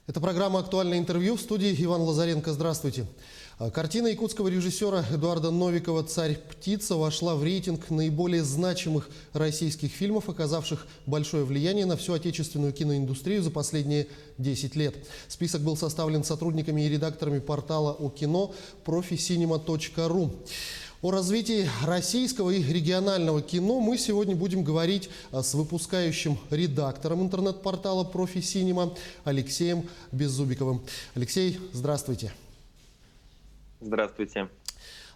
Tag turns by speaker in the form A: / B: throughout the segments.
A: Это программа «Актуальное интервью». В студии Иван Лазаренко. Здравствуйте. Картина якутского режиссера Эдуарда Новикова «Царь-птица» вошла в рейтинг наиболее значимых российских фильмов, оказавших большое влияние на всю отечественную киноиндустрию за последние 10 лет. Список был составлен сотрудниками и редакторами портала о кино proficinema.ru. О развитии российского и регионального кино мы сегодня будем говорить с выпускающим редактором интернет-портала «Профи-Синема» Алексеем Беззубиковым. Алексей, здравствуйте.
B: Здравствуйте.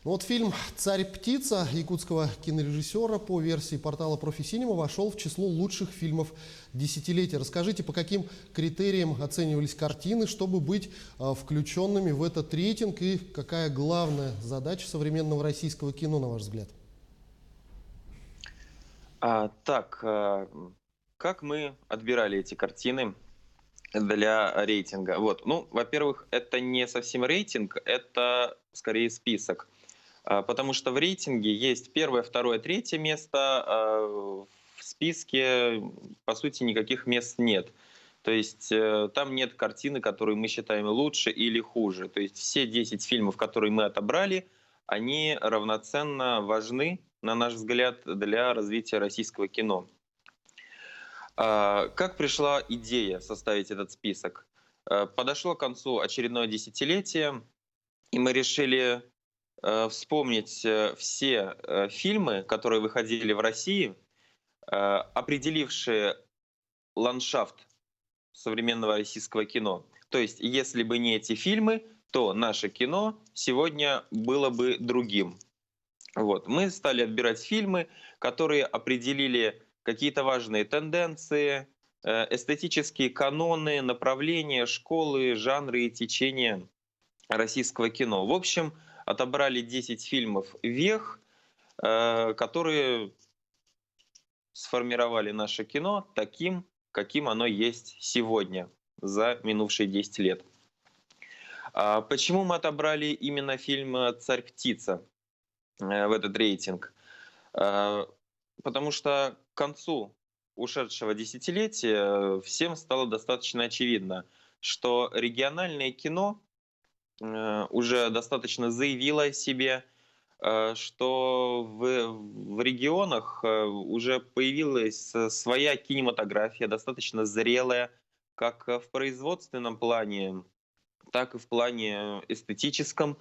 A: Вот фильм «Царь-птица» якутского кинорежиссера по версии портала «Профи-Синема» вошел в число лучших фильмов десятилетия. Расскажите, по каким критериям оценивались картины, чтобы быть включенными в этот рейтинг, и какая главная задача современного российского кино, на ваш взгляд?
B: Как мы отбирали эти картины для рейтинга? Во-первых, это не совсем рейтинг, это скорее список. Потому что в рейтинге есть первое, второе, третье место, в списке, по сути, никаких мест нет. То есть там нет картины, которые мы считаем лучше или хуже. То есть все 10 фильмов, которые мы отобрали, они равноценно важны, на наш взгляд, для развития российского кино. Как пришла идея составить этот список? Подошло к концу очередное десятилетие, и мы решили вспомнить все фильмы, которые выходили в России, определившие ландшафт современного российского кино. То есть, если бы не эти фильмы, то наше кино сегодня было бы другим. Мы стали отбирать фильмы, которые определили какие-то важные тенденции, эстетические каноны, направления, школы, жанры и течения российского кино. В общем, отобрали 10 фильмов вех, которые сформировали наше кино таким, каким оно есть сегодня, за минувшие 10 лет. Почему мы отобрали именно фильм «Царь-птица» в этот рейтинг? Потому что к концу ушедшего десятилетия всем стало достаточно очевидно, что региональное кино уже достаточно заявила о себе, что в регионах уже появилась своя кинематография, достаточно зрелая, как в производственном плане, так и в плане эстетическом.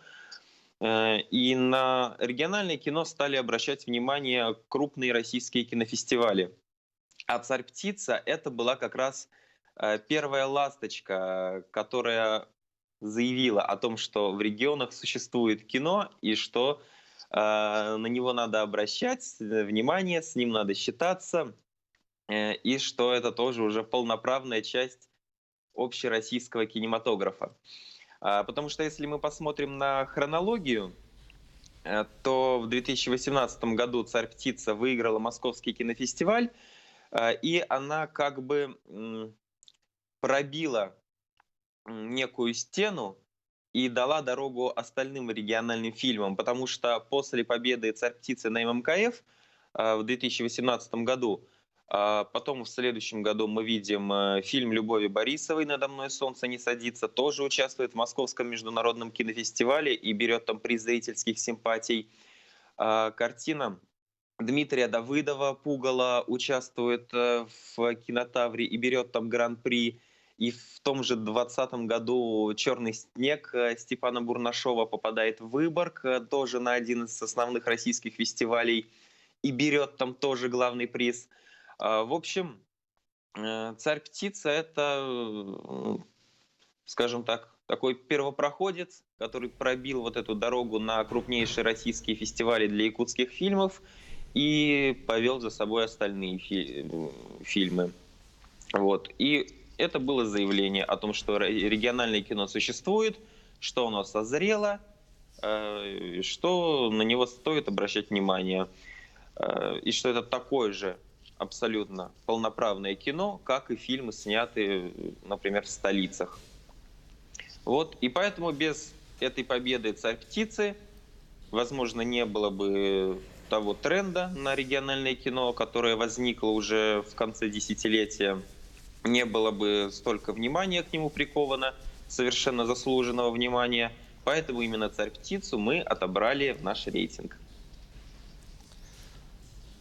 B: И на региональное кино стали обращать внимание крупные российские кинофестивали. А «Царь-птица» — это была как раз первая ласточка, которая заявила о том, что в регионах существует кино и что на него надо обращать внимание, с ним надо считаться, и что это тоже уже полноправная часть общероссийского кинематографа. Потому что если мы посмотрим на хронологию, то в 2018 году «Царь-птица» выиграла Московский кинофестиваль, и она как бы пробила некую стену и дала дорогу остальным региональным фильмам, потому что после победы «Царь-птицы» на ММКФ в 2018 году, потом в следующем году мы видим фильм Любови Борисовой «Надо мной солнце не садится», тоже участвует в Московском международном кинофестивале и берет там приз зрительских симпатий. Картина Дмитрия Давыдова «Пугало» участвует в «Кинотавре» и берет там гран-при. И в том же 2020 году «Черный снег» Степана Бурнашова попадает в Выборг, тоже на один из основных российских фестивалей, и берет там тоже главный приз. В общем, «Царь-птица» — это, скажем так, такой первопроходец, который пробил вот эту дорогу на крупнейшие российские фестивали для якутских фильмов и повел за собой остальные фильмы. И это было заявление о том, что региональное кино существует, что оно созрело, что на него стоит обращать внимание, и что это такое же абсолютно полноправное кино, как и фильмы, снятые, например, в столицах. И поэтому без этой победы «Царь-птицы», возможно, не было бы того тренда на региональное кино, которое возникло уже в конце десятилетия. не было бы столько внимания к нему приковано, совершенно заслуженного внимания. Поэтому именно «Царь-птицу» мы отобрали в наш рейтинг.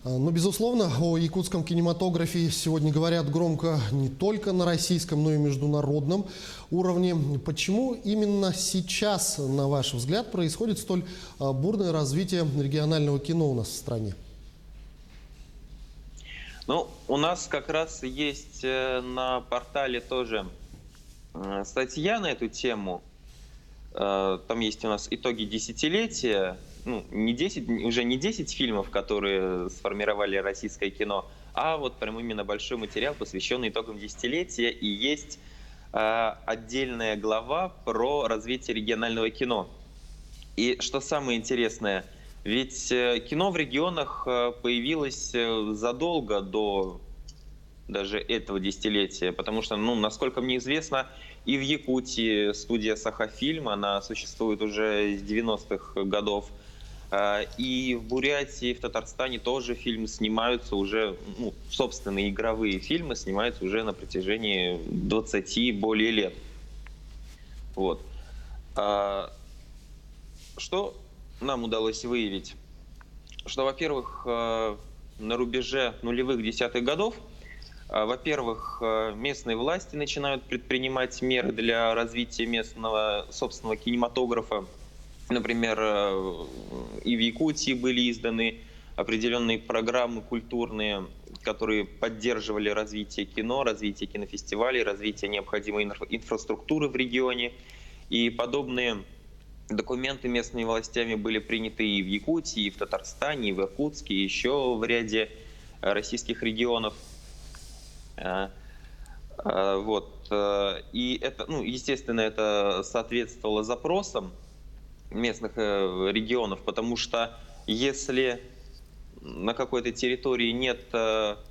A: Ну, безусловно, о якутском кинематографе сегодня говорят громко не только на российском, но и международном уровне. Почему именно сейчас, на ваш взгляд, происходит столь бурное развитие регионального кино у нас в стране?
B: Ну, у нас как раз есть на портале тоже статья на эту тему. Там есть у нас итоги десятилетия. Ну, не 10, уже не 10 фильмов, которые сформировали российское кино, а вот прям именно большой материал, посвященный итогам десятилетия. И есть отдельная глава про развитие регионального кино. И что самое интересное, ведь кино в регионах появилось задолго до даже этого десятилетия, потому что, ну, насколько мне известно, и в Якутии студия «Сахафильм», она существует уже с 90-х годов, и в Бурятии, в Татарстане тоже фильмы снимаются уже, ну, собственные игровые фильмы снимаются уже на протяжении 20 более лет. Вот. Что нам удалось выявить? Что, во-первых, на рубеже нулевых десятых годов, во-первых, местные власти начинают предпринимать меры для развития местного собственного кинематографа. Например, и в Якутии были изданы определенные программы культурные, которые поддерживали развитие кино, развитие кинофестивалей, развитие необходимой инфраструктуры в регионе. И подобные документы местными властями были приняты и в Якутии, и в Татарстане, и в Иркутске, и еще в ряде российских регионов. Вот. И это, ну, естественно, это соответствовало запросам местных регионов, потому что если на какой-то территории нет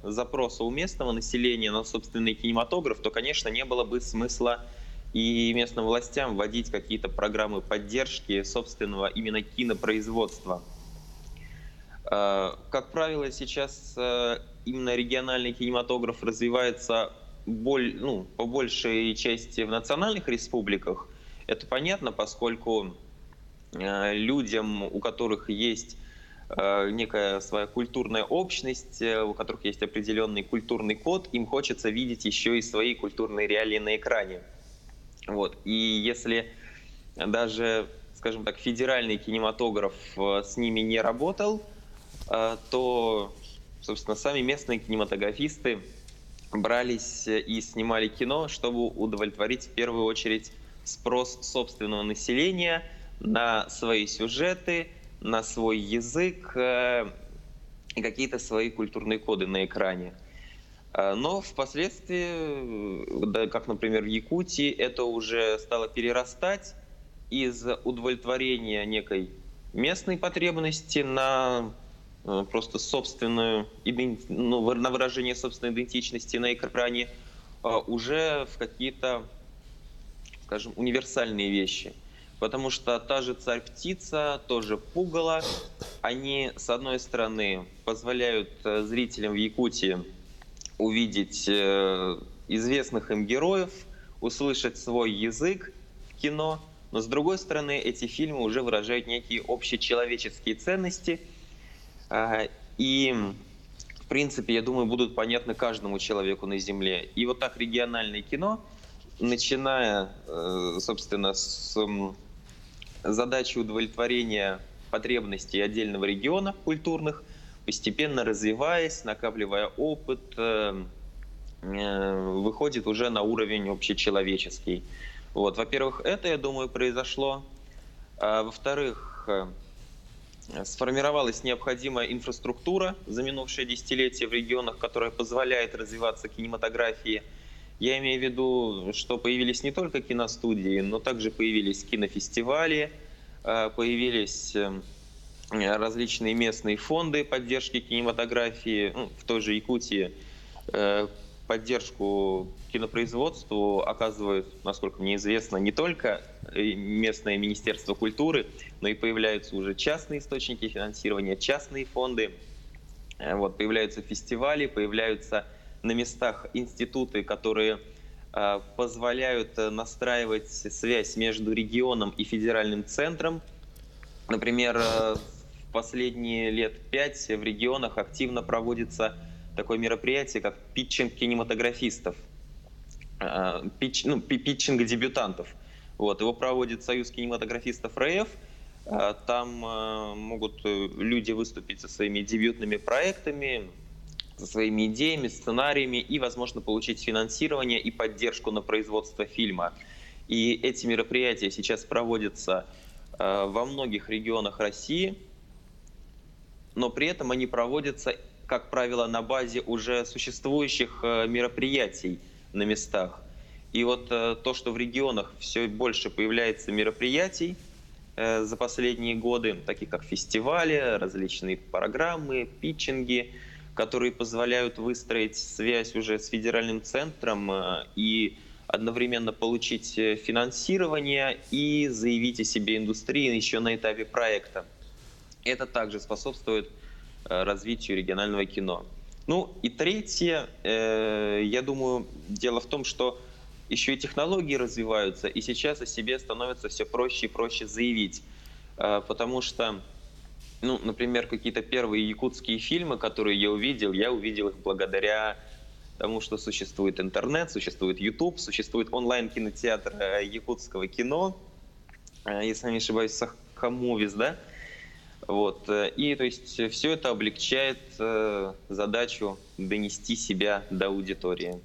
B: запроса у местного населения на собственный кинематограф, то, конечно, не было бы смысла и местным властям вводить какие-то программы поддержки собственного именно кинопроизводства. Как правило, сейчас именно региональный кинематограф развивается по большей части в национальных республиках. Это понятно, поскольку людям, у которых есть некая своя культурная общность, у которых есть определенный культурный код, им хочется видеть еще и свои культурные реалии на экране. Вот. И если даже, скажем так, федеральный кинематограф с ними не работал, то, собственно, сами местные кинематографисты брались и снимали кино, чтобы удовлетворить в первую очередь спрос собственного населения на свои сюжеты, на свой язык и какие-то свои культурные коды на экране. Но впоследствии, да, как, например, в Якутии, это уже стало перерастать из удовлетворения некой местной потребности на просто собственную, на выражение собственной идентичности на экране, уже в какие-то, скажем, универсальные вещи. Потому что та же «Царь-птица», тоже «Пугало», они, с одной стороны, позволяют зрителям в Якутии увидеть известных им героев, услышать свой язык в кино, но с другой стороны, эти фильмы уже выражают некие общечеловеческие ценности, и, в принципе, я думаю, будут понятны каждому человеку на Земле. И вот так региональное кино, начиная, собственно, с задачи удовлетворения потребностей отдельного региона культурных, постепенно развиваясь, накапливая опыт, выходит уже на уровень общечеловеческий. Вот. Во-первых, это, я думаю, произошло. Во-вторых, сформировалась необходимая инфраструктура за минувшее десятилетие в регионах, которая позволяет развиваться кинематографии. Я имею в виду, что появились не только киностудии, но также появились кинофестивали, появились различные местные фонды поддержки кинематографии. В той же Якутии поддержку кинопроизводству оказывают, насколько мне известно, не только местное Министерство культуры, но и появляются уже частные источники финансирования, частные фонды. Вот, появляются фестивали, появляются на местах институты, которые позволяют настраивать связь между регионом и федеральным центром. Например, в последние лет 5 в регионах активно проводится такое мероприятие, как питчинг кинематографистов, питчинг дебютантов. Вот, его проводит Союз кинематографистов РФ. Там могут люди выступить со своими дебютными проектами, со своими идеями, сценариями и, возможно, получить финансирование и поддержку на производство фильма. И эти мероприятия сейчас проводятся во многих регионах России, но при этом они проводятся, как правило, на базе уже существующих мероприятий на местах. И вот то, что в регионах все больше появляется мероприятий за последние годы, таких как фестивали, различные программы, питчинги, которые позволяют выстроить связь уже с федеральным центром и одновременно получить финансирование и заявить о себе индустрии еще на этапе проекта. Это также способствует развитию регионального кино. Ну и третье, я думаю, дело в том, что еще и технологии развиваются, и сейчас о себе становится все проще и проще заявить. Потому что, ну, например, какие-то первые якутские фильмы, которые я увидел их благодаря тому, что существует интернет, существует YouTube, существует онлайн-кинотеатр якутского кино, если не ошибаюсь, Сахамовис, да? Вот. И то есть все это облегчает задачу донести себя до аудитории.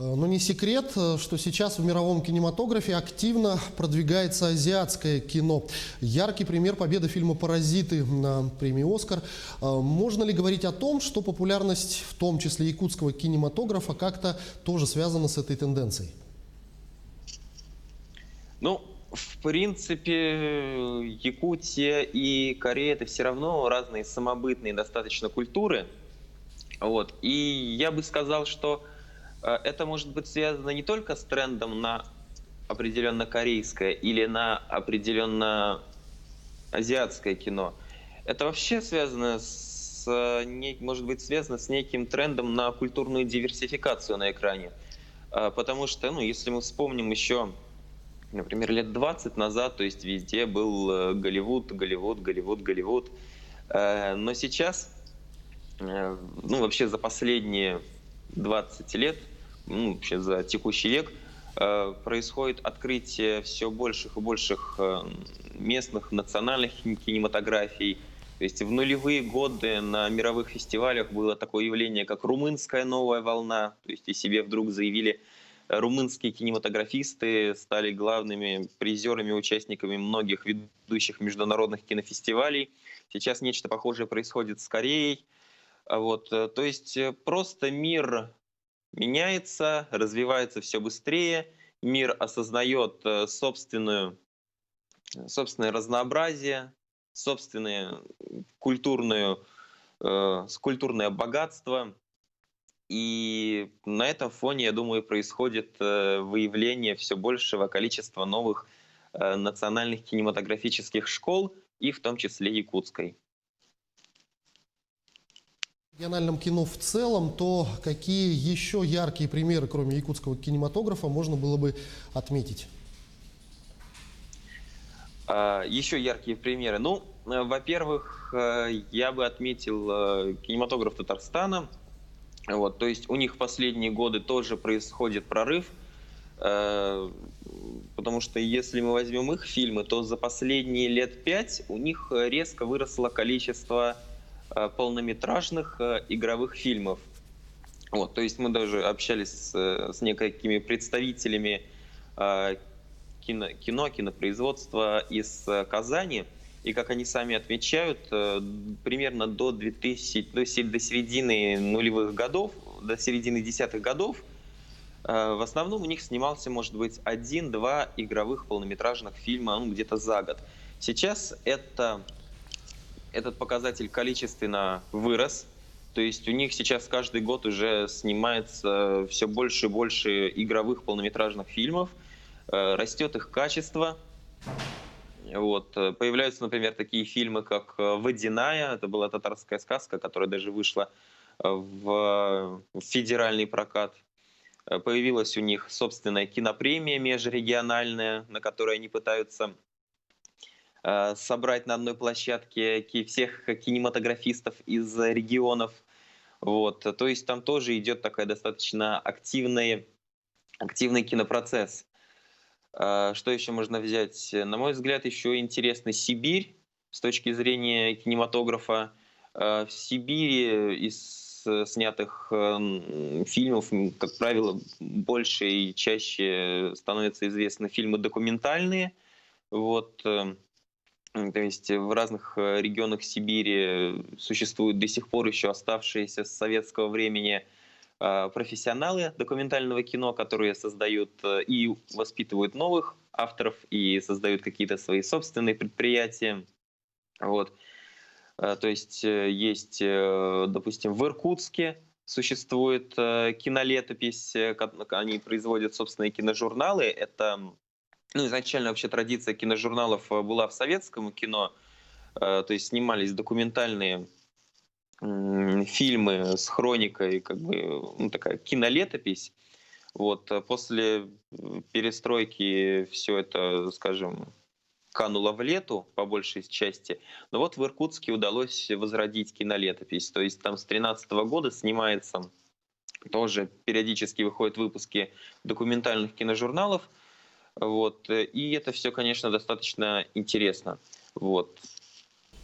A: Но не секрет, что сейчас в мировом кинематографе активно продвигается азиатское кино. Яркий пример победы фильма «Паразиты» на премии «Оскар». Можно ли говорить о том, что популярность, в том числе якутского кинематографа, как-то тоже связана с этой тенденцией?
B: Ну, в принципе, Якутия и Корея — это все равно разные самобытные достаточно культуры. Вот. И я бы сказал, что это может быть связано не только с трендом на определенно корейское или на определенно азиатское кино. Это вообще связано может быть связано с неким трендом на культурную диверсификацию на экране. Потому что, ну, если мы вспомним еще, например, лет 20 назад, то есть везде был Голливуд, Голливуд, Голливуд, Голливуд. Но сейчас, ну, вообще за последние 20 лет, ну, вообще за текущий век, происходит открытие все больших и больших местных национальных кинематографий. То есть в нулевые годы на мировых фестивалях было такое явление, как румынская новая волна. То есть и себе вдруг заявили румынские кинематографисты, стали главными призерами, участниками многих ведущих международных кинофестивалей. Сейчас нечто похожее происходит с Кореей. Вот. То есть просто мир меняется, развивается все быстрее, мир осознает собственное разнообразие, собственное культурное богатство. И на этом фоне, я думаю, происходит выявление все большего количества новых национальных кинематографических школ, и в том числе якутской.
A: В региональном кино в целом, то какие еще яркие примеры, кроме якутского кинематографа, можно было бы отметить?
B: Еще яркие примеры. Ну, во-первых, я бы отметил кинематограф Татарстана. Вот, то есть у них в последние годы тоже происходит прорыв, потому что если мы возьмем их фильмы, то за последние лет 5 у них резко выросло количество полнометражных игровых фильмов. Вот, то есть мы даже общались с некими представителями кинопроизводства из Казани, и как они сами отмечают, примерно до середины нулевых годов, до середины десятых годов, в основном у них снимался, может быть, 1-2 игровых полнометражных фильма, ну, где-то за год. Сейчас этот показатель количественно вырос, то есть у них сейчас каждый год уже снимается все больше и больше игровых полнометражных фильмов, растет их качество. Вот. Появляются, например, такие фильмы, как «Водяная». Это была татарская сказка, которая даже вышла в федеральный прокат. Появилась у них собственная кинопремия межрегиональная, на которой они пытаются собрать на одной площадке всех кинематографистов из регионов. Вот. То есть там тоже идет такая достаточно активный кинопроцесс. Что еще можно взять? На мой взгляд, еще интересна Сибирь с точки зрения кинематографа. В Сибири из снятых фильмов, как правило, больше и чаще становятся известны фильмы документальные. Вот, то есть в разных регионах Сибири существуют до сих пор еще оставшиеся с советского времени профессионалы документального кино, которые создают и воспитывают новых авторов, и создают какие-то свои собственные предприятия. Вот. То есть есть, допустим, в Иркутске существует кинолетопись, они производят собственные киножурналы. Это, ну, изначально вообще традиция киножурналов была в советском кино, то есть снимались документальные фильмы с хроникой, как бы, ну, такая кинолетопись. Вот, после перестройки все это, скажем, кануло в лету по большей части. Но вот в Иркутске удалось возродить кинолетопись. То есть там с 2013 года снимается, тоже периодически выходят выпуски документальных киножурналов. Вот, и это все, конечно, достаточно интересно. Вот.